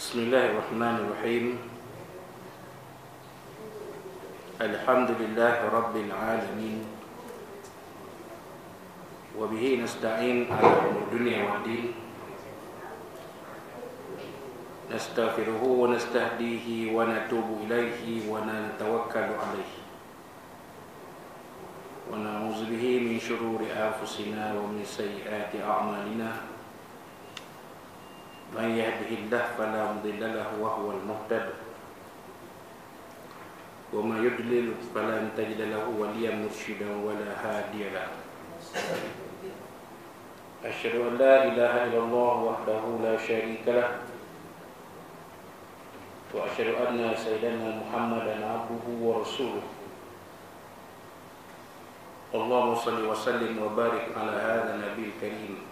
Bismillahirrahmanirrahim. Alhamdulillahi Rabbil alamin. Wa bihi nasta'in ala umur dunya wad din. Nastaghfiruhu wa nastahdihi wa natubu ilaihi wa natawakkalu alaihi. Wa na'udzu bihi min shururi anfusina wa min sayyiati a'malina. Man yahdihillahu fala mudilla lahu wa huwal muhtadi wa man yudlil falan tajida lahu waliyyan mursyida wa la hadiya lahu. Asyhadu an la ilaha illallah wahdahu la syarika lahu wa asyhadu anna sayyidana Muhammadan abduhu wa rasuluh. Allahumma shalli wa sallim wa barik ala hadzal nabiyil karim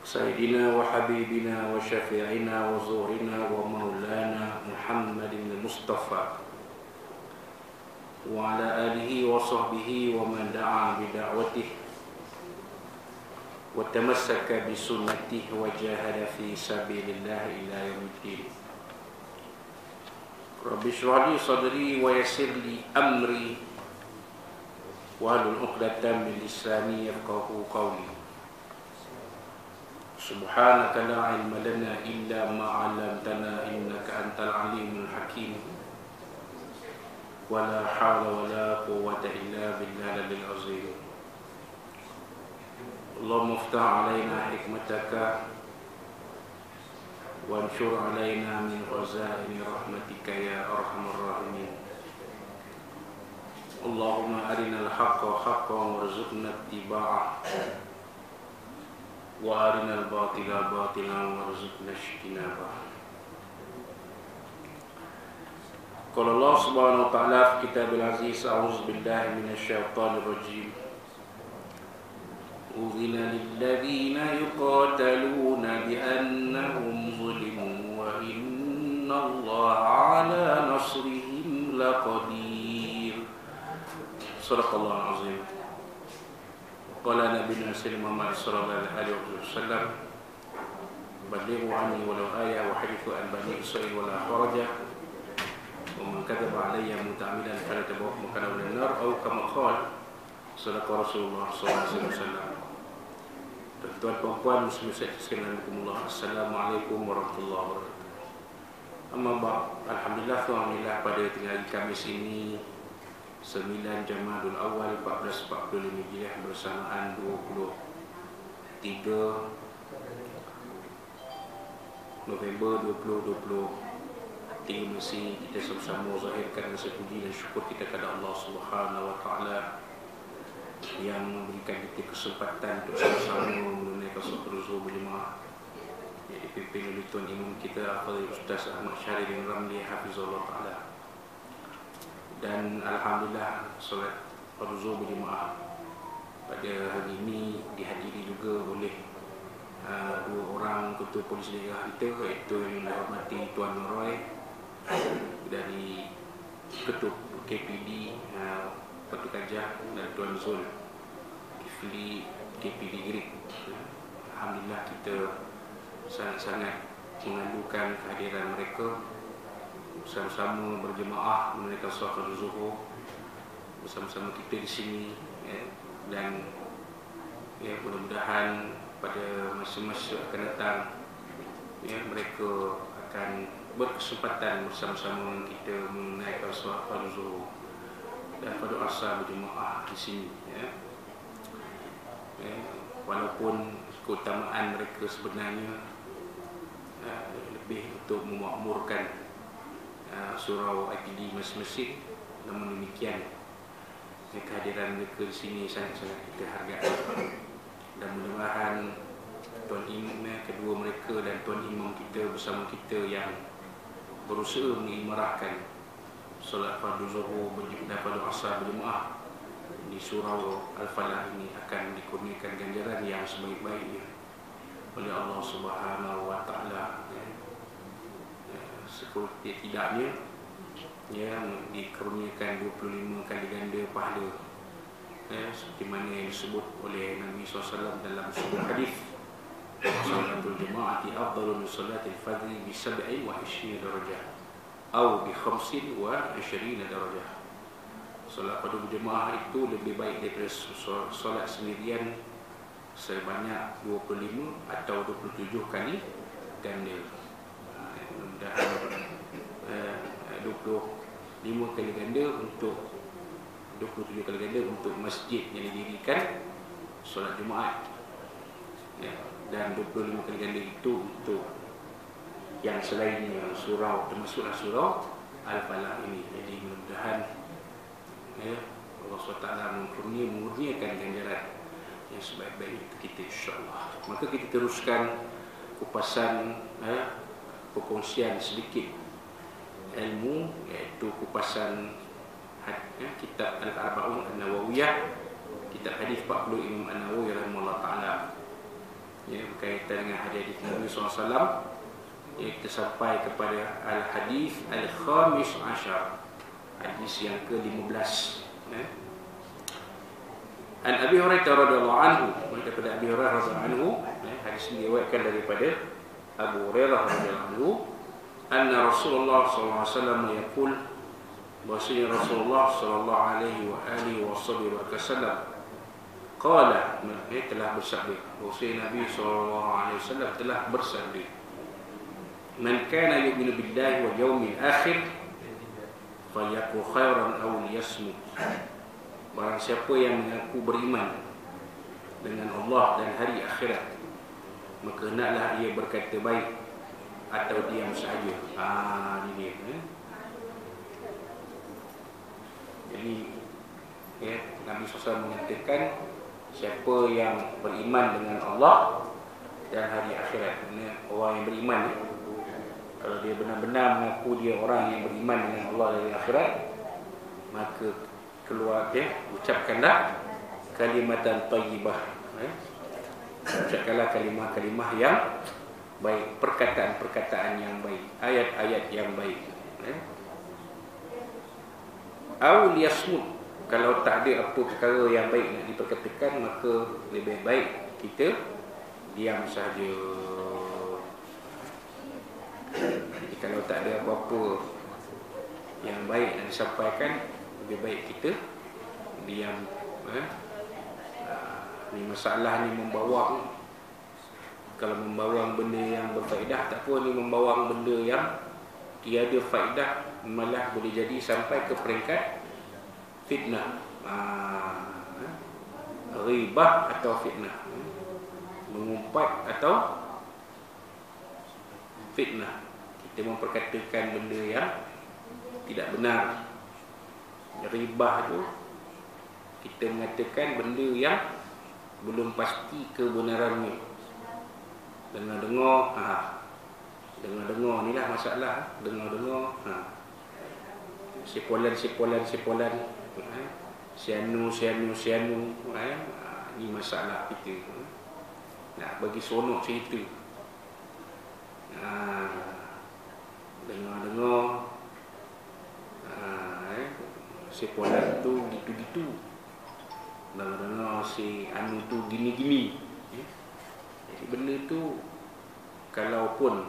Sayyidina wa habibina wa syafi'ina wa zuhrina wa maulana Muhammadin al-Mustafa wa ala alihi wa sahbihi wa man da'a bida'watihi wa tamassaka bi sunnatihi wa jahada fi sabilillah ila yaumiddin. Rabbi shrah li sadri wa yassir li amri wahlul 'uqdatam min lisani yafqahu qawli. Subhanaka la ilma lana illa ma 'allamtana innaka antal alimul hakim. Wa la hawla wa la quwwata illa billahil azim. Allahumma iftah 'alaina hikmataka wa anshur 'alaina min khazaini rahmatika ya arhamar rahimin. Allahumma arinal haqqa haqqan warzuqna ittiba'ah wa arinal batila batilan warzuqna ijtinabah. Qala Allah subhanahu wa ta'ala fi kitabil aziz, a'udzu billahi minasyaitonir rajim. Udhina lilladzina yuqataluna bi annahum zulimu wa innallaha 'ala nasrihim laqadir. Shadaqallahu azim. Qala nabiyuna Muhammad sallallahu alaihi wasallam, balighu anni walau ayah wa hadithu an bani Israil wala kharaja wa man kadzaba alayya muta'ammidan falyatabawa makanahu minan nar aw kama qala sadaqa Rasulullah sallallahu alaihi wasallam. Tuan-tuan puan muslimin sekalian, assalamualaikum warahmatullahi wabarakatuh. Amma ba'd, alhamdulillah pada hari Khamis ini 9 Jamadul Awal 1445 Hijriah bersamaan 23 November 2020 masih kita sama-sama zahirkan rasa puji dan syukur kita kepada Allah Subhanahu wa taala yang memberikan kita kesempatan untuk sama-sama menunaikan solat zuhur berjemaah yang dipimpin oleh Tuan Imam kita Fadil Ustaz Ahmad Syarif bin Ramli hafizallahu taala. Dan alhamdulillah solat zuhur berjemaah pada hari ini dihadiri juga oleh dua orang ketua polis daerah kita, iaitu yang dihormati Tuan Roy dari ketua KPD Batu Kajah dan Tuan Zul Kifli KPD Gerik. Alhamdulillah kita sangat-sangat mengalukan kehadiran mereka bersama-sama berjemaah menunaikan solat zuhur bersama-sama kita di sini, dan mudah-mudahan pada masa-masa akan datang mereka akan berkesempatan bersama-sama kita menunaikan solat zuhur dan pada asar berjemaah di sini, walaupun keutamaan mereka sebenarnya lebih untuk memakmurkan surau IPD masing-masing, namun demikian kehadiran mereka di sini sangat-sangat kita hargai. Dan mudah-mudahan Tuan Imam kedua mereka dan Tuan Imam kita bersama kita yang berusaha mengimarahkan solat fardu zuhur dan fardu asar berjemaah di surau Al-Falah ini akan dikurniakan ganjaran yang sebaik-baiknya oleh Allah Subhanahu wa taala. Sekuriti tidaknya dikurniakan 25 kali ganda pahala, seperti mana yang disebut oleh Nabi SAW dalam sebuah hadis salatul jama'ati afdalu min salatil fadhi bi 27 darajah atau bi 25 darajah. Solat pada berjemaah itu lebih baik daripada solat sendirian sebanyak 25 atau 27 kali ganda. Mudah-mudahan 25 kali ganda untuk 27 kali ganda untuk masjid yang didirikan solat Jumaat, ya, dan 25 kali ganda itu untuk yang selainnya surau, termasuklah surau Al-Falaq ini. Jadi mudah-mudahan, ya, Allah SWT mengurniakan ganjaran yang sebaik-baik kita, insyaAllah. Maka kita teruskan kupasan, perkongsian sedikit ilmu, iaitu kupasan kitab Al-Arba'un An-Nawawiyah, kitab hadis 40 Imam An-Nawawi rahimahullah ta'ala, ya, berkaitan dengan hadis Nabi SAW. Ya, kita sampai kepada Al-Hadis Al-Khamis Ashar, hadis yang ke-15, ya. An Abi Hurairah radhiyallahu anhu, daripada Abi Hurairah radhiyallahu anhu, hadis ini diriwayatkan daripada Abu Hurairah radhiyallahu anhu, anna Rasulullah sallallahu alaihi wasallam yaqul, bahwasanya Rasulullah sallallahu alaihi wasallam qala, telah bersabda, bahwasanya Nabi sallallahu alaihi wasallam telah bersabda, man kana yu'minu billahi wal yawmil akhir falyaqul khairan aw liyasmut. Barang siapa yang mengaku beriman dengan Allah dan hari akhirat, maka hendaklah ia berkata baik atau diam saja. Ini dia. Jadi, ya, Nabi SAW mengatakan siapa yang beriman dengan Allah dan hari akhirat. Ini orang yang beriman, ya. Kalau dia benar-benar mengaku dia orang yang beriman dengan Allah dan hari akhirat, maka keluar, ya, ucapkanlah kalimatan thayyibah, ya. Ucapkanlah kalimah-kalimah yang baik, perkataan-perkataan yang baik, ayat-ayat yang baik, ya. Aw liyasmut, kalau tak ada apa perkara yang baik nak diperkatakan, maka lebih baik kita diam saja. Jadi kalau tak ada apa-apa yang baik nak disampaikan, lebih baik kita diam. Ni masalah ni membawang. Kalau membawang benda yang berfaedah tak apa, ni membawang benda yang tiada faedah, malah boleh jadi sampai ke peringkat fitnah, ghibah atau fitnah, mengumpat atau fitnah. Kita memperkatakan benda yang tidak benar. Ghibah tu kita mengatakan benda yang belum pasti kebenarannya. Dengar-dengar, dengar-dengar ni lah masalah. Dengar-dengar, Sipolan, sianu, ni masalah kita. Nak bagi seronok cerita, dengar-dengar, sipolan tu gitu-gitu, dengar-dengar si anu tu gini-gini. Jadi benda tu kalaupun,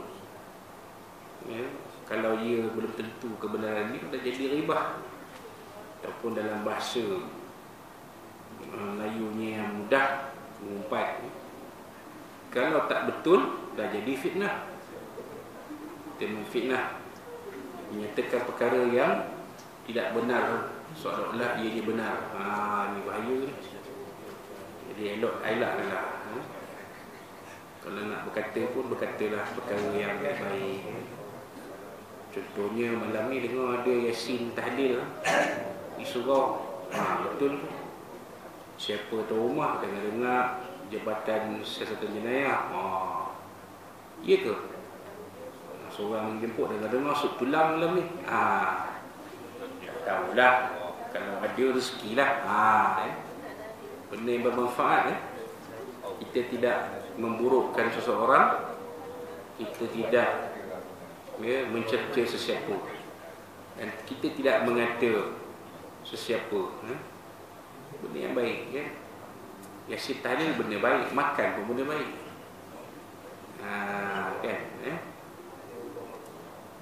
ya, kalau ia belum tentu kebenaran ni, dah jadi ribah. Ataupun dalam bahasa Melayunya yang mudah, mengumpat, kalau tak betul, dah jadi fitnah. Kita memfitnah, menyatakan perkara yang tidak benar seolah-olah ia benar. Ni bahaya ni. Jadi elaklah. Kalau nak berkata pun, berkatalah perkara yang baik. Contohnya malam ni dengar ada Yasin tahlil di surau. Betul tu. Siapa tu rumah dengar Jabatan Siasatan Jenayah. Ya ke? Seorang menjemput dengar sub tulang malam ni. Tahulah, kalau ada rezeki lah. Benda yang bermanfaat. Kita tidak memburukkan seseorang, kita tidak, ya, mencerca sesiapa, dan kita tidak mengata sesiapa. Benda yang baik, ya. Yasin tahlil benda baik, makan pun benda baik. Kan?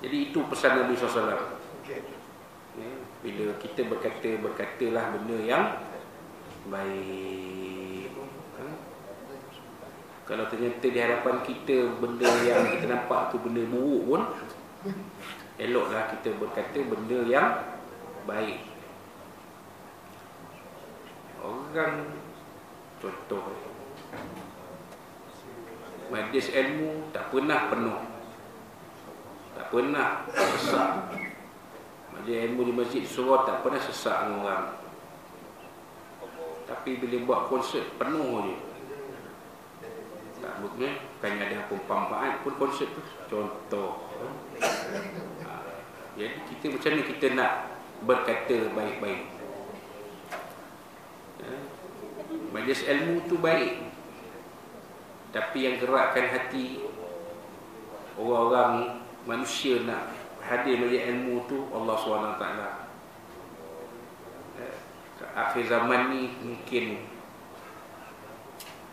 Jadi itu pesan Nabi SAW. Bila kita berkatalah benda yang baik. Kalau ternyata di hadapan kita benda yang kita nampak tu benda buruk pun, eloklah kita berkata benda yang baik. Orang contoh, majlis ilmu tak pernah penuh, tak pernah sesak. Majlis ilmu di Masjid Surau tak pernah sesak dengan orang. Tapi bila buat konsert penuh je. Tak bukannya ada apa manfaat pun konsert tu. Contoh. Jadi kita macam mana kita nak berkata baik-baik? Majlis ilmu tu baik, tapi yang gerakkan hati orang-orang manusia nak hadir majlis ilmu tu Allah SWT. Akhir zaman ni mungkin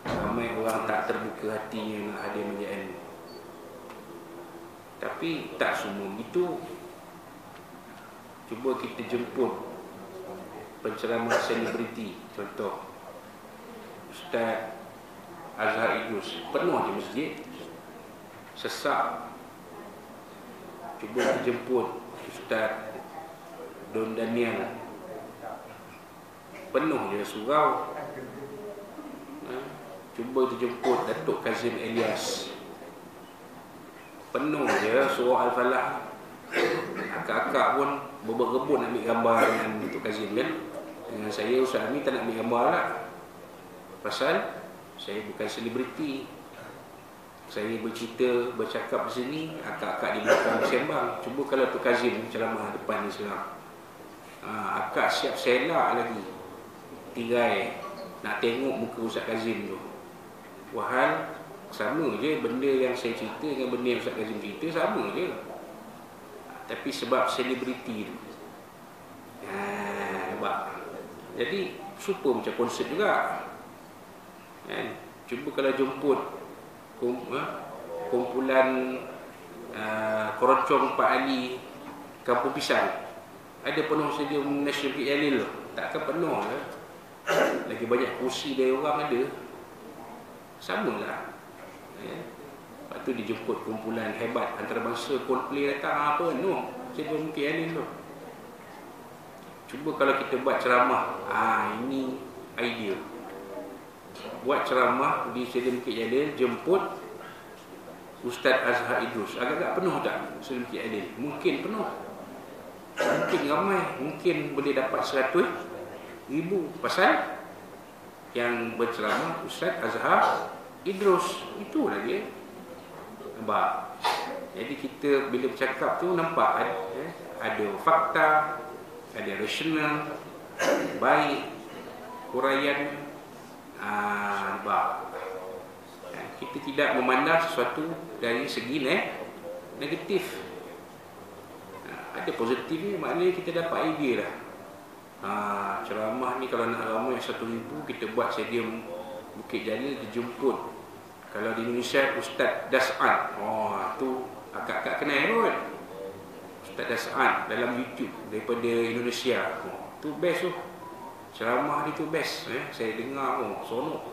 ramai orang tak terbuka hatinya nak hadir majlis ilmu. Tapi tak semua gitu. Cuba kita jemput penceramah selebriti. Contoh Ustaz Azhar Idrus, penuh di masjid, sesak. Cuba kita jemput Ustaz Don Daniel, penuh je surau. Cuba kita jemput Datuk Kazim Elias, penuh je surau Al-Falah. Akak-akak pun berebut nak ambil gambar dengan Datuk Kazim kan. Dengan saya Ustaz Ami tak nak ambil gambar lah. Pasal saya bukan selebriti. Saya bercerita, bercakap di sini, akak-akak di belakang bersembang. Cuba kalau Datuk Kazim ceramah depan ni sekarang, akak siap selak lagi, tirai nak tengok muka Ustaz Kazim tu. Wahal sama je benda yang saya cerita dengan benda yang Ustaz Kazim cerita, sama je. Tapi sebab selebriti tu, nampak. Jadi super macam konsert juga kan? Cuba kalau jemput kumpulan Keroncong Pak Ali Kampung Pisang, ada penuh stadium National Bukit Jalil tu? Takkan penuh lah. Lagi banyak kursi dari orang ada, samalah. Lepas tu dijemput kumpulan hebat antarabangsa, Coldplay datang, apa no, stadium Bukit Jalil tu. Cuba kalau kita buat ceramah, ini idea. Buat ceramah di Stadium Bukit Jalil, jemput Ustaz Azhar Idrus. Agak-agak penuh tak Stadium Bukit Jalil? Mungkin penuh, mungkin ramai, mungkin boleh dapat 100,000. Pasal yang berceramah Ustaz Azhar Idrus, itulah dia. Nampak? Jadi kita bila bercakap tu nampak ada fakta, ada rasional, baik, huraian. Nampak? Kita tidak memandang sesuatu dari segi negatif. Ada positif ni, maknanya kita dapat idea lah. Ceramah ni kalau nak ramai 1,000, kita buat stadium Bukit Jalil, dijemput. Kalau di Indonesia Ustaz Das'ad, tu akak-akak kenal kot. Ustaz Das'ad dalam YouTube daripada Indonesia, tu best tu. Ceramah ni tu best. Saya dengar seronok.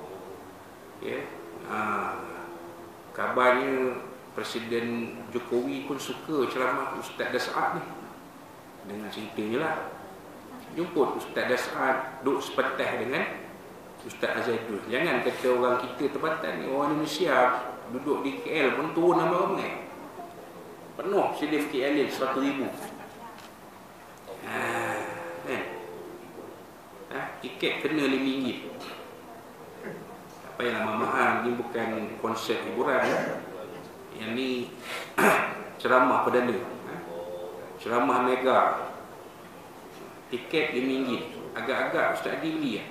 Kabarnya Presiden Jokowi pun suka ceramah Ustaz Das'ad ni. Dengan ceritanya lah, jemput Ustaz Das'ad, duduk sepatah dengan Ustaz Azhar Idrus. Jangan kata orang kita tempatan ni, orang Indonesia duduk di KL pun turun nama ramai. Penuh Stadium Bukit Jalil 100,000. Tiket kena RM5. Tak payah mahal-mahal. Ini bukan konsert hiburan. Yang ni ceramah perdana, ceramah mega. Tiket RM5. Agak-agak Ustaz Adi beli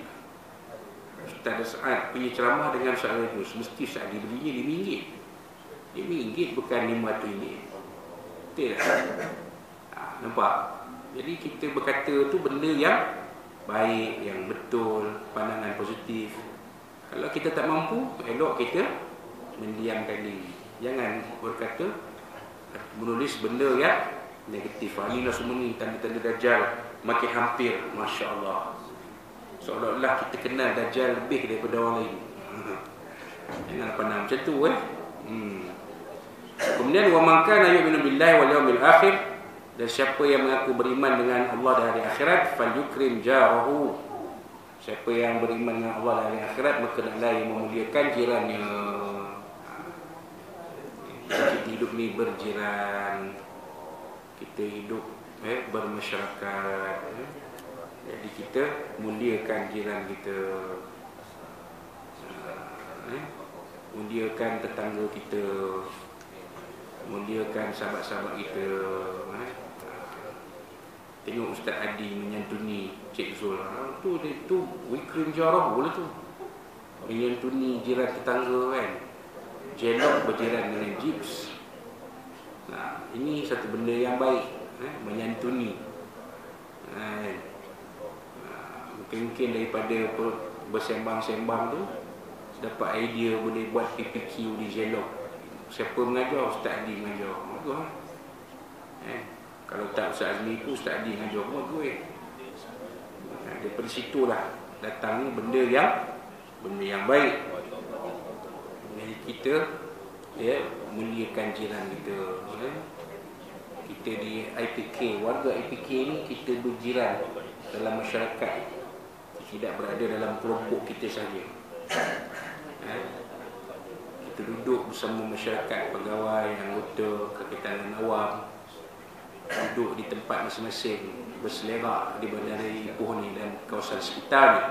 Ustaz Das'ad punya ceramah dengan Ustaz Idrus, mesti Ustaz Adi belinya RM5. RM5 bukan RM500. Betul tak? Nampak? Jadi kita berkata tu benda yang baik, yang betul, pandangan positif. Kalau kita tak mampu, elok kita mendiamkan diri. Jangan berkata, menulis benda yang negatif. Inilah semua ni tanda-tanda Dajjal makin hampir. Masya Allah. Seolah-olah kita kenal Dajjal lebih daripada orang lain. Jangan pandang macam tu Kemudian wa man kana yu'minu billahi wal yawmil akhir, dan siapa yang mengaku beriman dengan Allah dan hari akhirat, falyukrim jarahu. Siapa yang beriman dengan Allah dan hari akhirat, maka hendaklah yang memuliakan jirannya. Kita hidup ni berjiran, kita hidup bermasyarakat, jadi kita muliakan jiran kita, muliakan tetangga kita, muliakan sahabat-sahabat kita. Tengok Ustaz Adi menyantuni Cik Zul, tu wikrim jarah boleh tu, menyantuni jiran tetangga kan. Jelok berjiran dengan jips. Nah, ini satu benda yang baik, menyantuni. Mungkin daripada bersembang-sembang tu dapat idea boleh buat PPQ di Jelok. Siapa mengajar? Ustaz Adi mengajar. Bagus. Kalau tak Ustaz Azmi tu, Ustaz Adi mengajar pun bagus. Daripada situlah datangnya benda yang baik. Jadi kita muliakan jiran kita. Kita di IPK, warga IPK ni kita berjiran dalam masyarakat, tidak berada dalam kelompok kita saja. Kita duduk bersama masyarakat, pegawai, anggota, Kekitangan Awam, duduk di tempat masing-masing, berselerak di bandara Ipoh ni dan kawasan sekitar ni.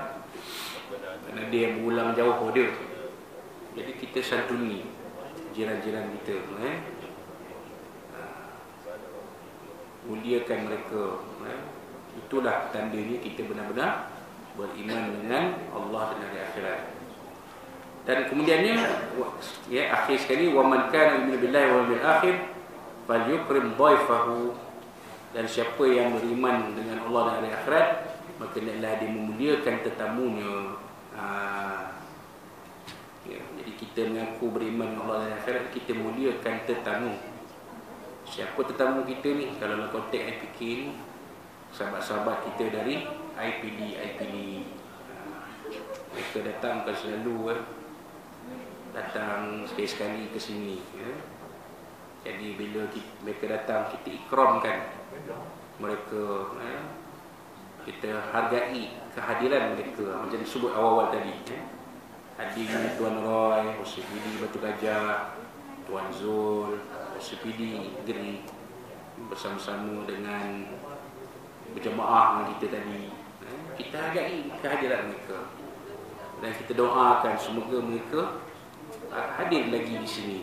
Kerana dia yang berulang jauh dia. Jadi kita santuni jiran-jiran kita, muliakan mereka. Itulah tandanya kita benar-benar beriman dengan Allah dan hari akhirat. Dan kemudiannya akhir sekali, wa man kana yu'minu billahi wal yawmil akhir falyukrim dhaifahu, dan siapa yang beriman dengan Allah dan hari akhirat, maka hendaklah dia memuliakan tetamunya. Jadi kita mengaku beriman dengan Allah dan akhirat, kita muliakan tetamu. Siapa tetamu kita ni? Kalau dalam konteks IPK ni, sahabat-sahabat kita dari IPD. Mereka datang bukan selalu, datang sekali-sekali ke sini. Jadi bila mereka datang, kita ikramkan mereka, kita hargai kehadiran mereka. Macam disebut awal-awal tadi, hadir Tuan Roy, OCPD Batu Gajah, Tuan Zul, OCPD Negeri, bersama-sama dengan berjemaah dengan kita tadi. Kita hargai kehadiran mereka dan kita doakan semoga mereka hadir lagi di sini.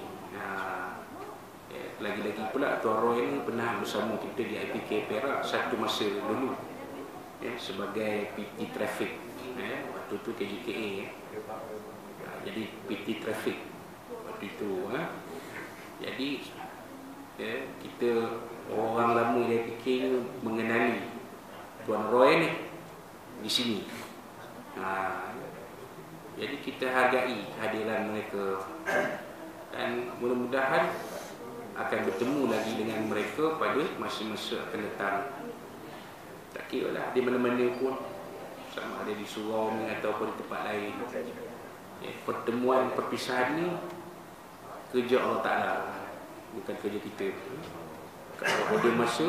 Lagi-lagi pula Tuan Roy ini pernah bersama kita di IPK Perak satu masa dulu, sebagai PT Traffic. Waktu tu KJKA. Jadi PT Traffic waktu itu. Jadi kita orang lama di IPK ni mengenali Tuan Roy ni di sini. Jadi kita hargai kehadiran mereka dan mudah-mudahan akan bertemu lagi dengan mereka pada masa-masa akan datang. Tak kira lah di mana-mana pun, sama ada di surau ni ataupun di tempat lain. Pertemuan perpisahan ni kerja Allah Ta'ala, bukan kerja kita. Kalau ada masa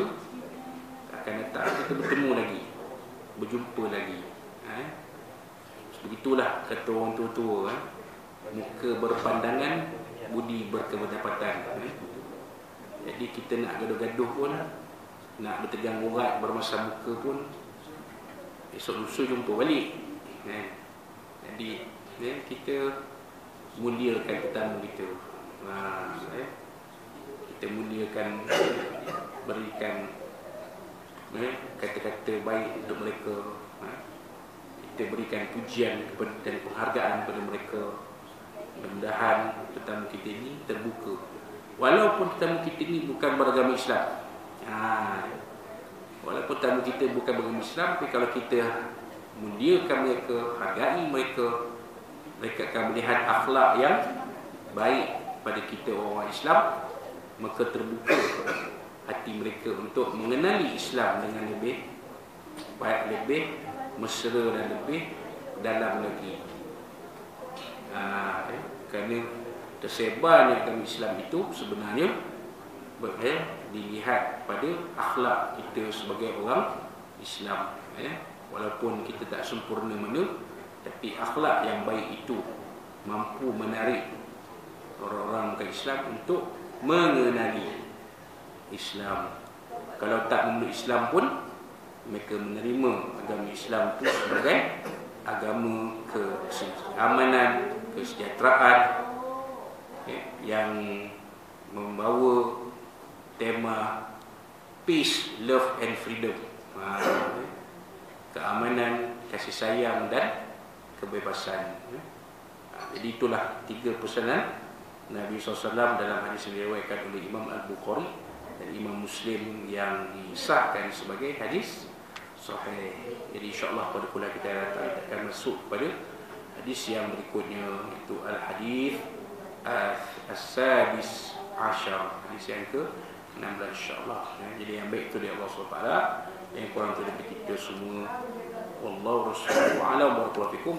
akan datang, kita bertemu lagi, berjumpa lagi. Begitulah kata orang tua-tua, muka berpandangan, budi berkependapatan. Jadi kita nak gaduh-gaduh pun, nak bertegang urat bermasa muka pun, esok lusa jumpa balik. Jadi kita muliakan tetamu kita. Kita muliakan, berikan kata-kata baik untuk mereka. Kita berikan pujian dan penghargaan kepada mereka. Mudah-mudahan tetamu kita ini terbuka. Walaupun tetamu kita ini bukan beragama Islam, walaupun tetamu kita bukan beragama Islam, tapi kalau kita muliakan mereka, hargai mereka, mereka akan melihat akhlak yang baik kepada kita orang Islam, maka terbuka hati mereka untuk mengenali Islam dengan lebih baik, lebih mesra dan lebih dalam lagi. Kerana tersebarnya agama Islam itu sebenarnya dilihat pada akhlak kita sebagai orang Islam. Walaupun kita tak sempurna mana, tapi akhlak yang baik itu mampu menarik orang-orang bukan Islam untuk mengenali Islam. Kalau tak memeluk Islam pun, mereka menerima agama Islam itu sebagai agama keamanan, kesejahteraan, yang membawa tema peace, love and freedom. Keamanan, kasih sayang dan kebebasan. Jadi itulah 3 pesanan Nabi SAW dalam hadis yang diriwayatkan oleh Imam Al-Bukhari dan Imam Muslim yang disahkan sebagai hadis sahih. Jadi insyaAllah pada kuliah kita akan masuk pada hadis yang berikutnya, iaitu Al-Hadis As-Sadis Ashar, hadis yang ke-16 insyaAllah. Jadi yang baik itu dari Allah SWT, yang kurang itu dari kita semua. Wallahu Rasulullah A'lam. Barakallahu fikum.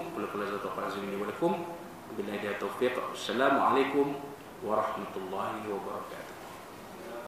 Wabillahi taufiq. Assalamualaikum warahmatullahi wabarakatuh.